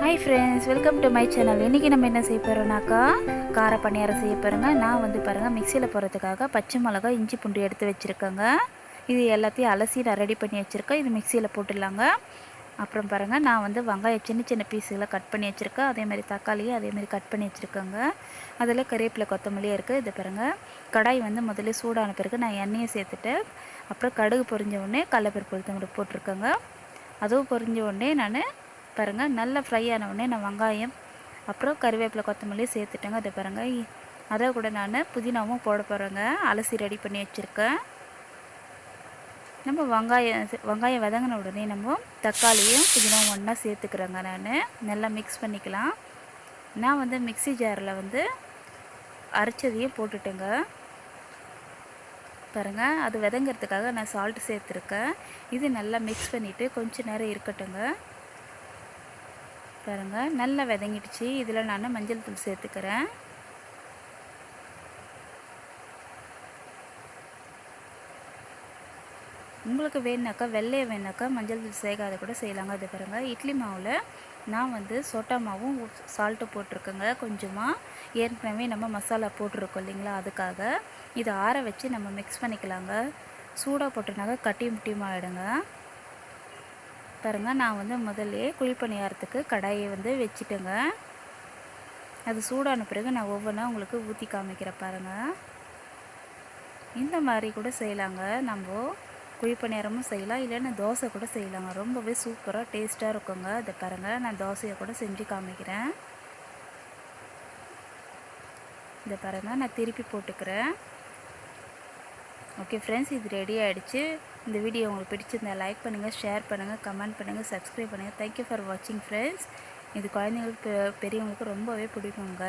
Hi friends, welcome to my channel. இன்றைக்கி நம்ம என்ன செய்ய போகிறோம்னாக்கா கார பணியாரம் செய்ய போகிறோங்க. நான் வந்து பாருங்கள் மிக்சியில் போடுறதுக்காக பச்சை மிளகா இஞ்சி பூண்டு எடுத்து வச்சுருக்கேங்க. இது எல்லாத்தையும் அலசி நான் ரெடி பண்ணி வச்சுருக்கேன். இது மிக்சியில் போட்டுடலாங்க. அப்புறம் பாருங்கள், நான் வந்து வெங்காயம் சின்ன சின்ன பீஸுகளை கட் பண்ணி வச்சுருக்கேன். அதேமாதிரி தக்காளியும் அதேமாதிரி கட் பண்ணி வச்சுருக்கேங்க. அதில் கறிவேப்பிலை கொத்தமல்லியும் இருக்குது. இது பாருங்கள், கடாய் வந்து முதல்ல சூடான பிறகு நான் எண்ணெயை சேர்த்துட்டு அப்புறம் கடுகு பொரிஞ்ச உடனே கடலைப்பருப்பு உளுத்தம்பருப்பு போட்டிருக்கேங்க. அதுவும் பொரிஞ்ச உடனே நான் பாருங்கள் நல்லா ஃப்ரை ஆன உடனே நான் வெங்காயம் அப்புறம் கறிவேப்பிலை கொத்தமல்லியும் சேர்த்துட்டேங்க. அதை பாருங்கள், அதை கூட நான் புதினாவும் போட போகிறேங்க. அலசி ரெடி பண்ணி வச்சுருக்கேன். நம்ம வெங்காயம் வதங்கின உடனே நம்ம தக்காளியும் புதினாவும் ஒன்றா சேர்த்துக்கிறேங்க. நான் நல்லா மிக்ஸ் பண்ணிக்கலாம். நான் வந்து மிக்ஸி ஜாரில் வந்து அரைச்சதையும் போட்டுட்டேங்க. பாருங்கள், அது வதங்கிறதுக்காக நான் சால்ட்டு சேர்த்துருக்கேன். இது நல்லா மிக்ஸ் பண்ணிவிட்டு கொஞ்சம் நேரம் இருக்கட்டுங்க. பாருங்கள், நல்லா வதங்கிடுச்சு. இதில் நான் மஞ்சள் தூள் சேர்த்துக்கிறேன். உங்களுக்கு வேணுனாக்கா வெள்ளையை வேணுனாக்கா மஞ்சள் தூள் சேர்க்காத கூட செய்யலாங்க. அது பாருங்கள், இட்லி மாவில் நான் வந்து சோட்டா மாவும் சால்ட்டு போட்டிருக்கேங்க. கொஞ்சமாக ஏற்கனவே நம்ம மசாலா போட்டிருக்கோம் இல்லைங்களா, அதுக்காக. இதை ஆற வச்சு நம்ம மிக்ஸ் பண்ணிக்கலாங்க. சூடாக போட்டோனாக்கா கட்டி முட்டியும் ஆகிடுங்க. பாருங்கள், நான் வந்து முதல்ல குழிப்பணியாரத்துக்கு கடாயை வந்து வச்சுட்டேங்க. அது சூடான பிறகு நான் ஒவ்வொன்றா உங்களுக்கு ஊற்றி காமிக்கிறேன். பாருங்கள், இந்த மாதிரி கூட செய்யலாங்க. நம்ம குழிப்பணியாரமும் செய்யலாம், இல்லைன்னா தோசை கூட செய்யலாங்க. ரொம்பவே சூப்பராக டேஸ்ட்டாக இருக்குங்க. அதை பாருங்கள், நான் தோசையை கூட செஞ்சு காமிக்கிறேன். இதை பாருங்கள், நான் திருப்பி போட்டுக்கிறேன். ஓகே ஃப்ரெண்ட்ஸ், இது ரெடி ஆகிடுச்சு. இந்த வீடியோ உங்களுக்கு பிடிச்சிருந்தா லைக் பண்ணுங்கள், ஷேர் பண்ணுங்கள், கமெண்ட் பண்ணுங்கள், சப்ஸ்கிரைப் பண்ணுங்கள். தேங்க்யூ ஃபார் வாட்சிங் ஃப்ரெண்ட்ஸ். இது குழந்தைங்களுக்கு பெரியவங்களுக்கு ரொம்பவே பிடிக்குங்க.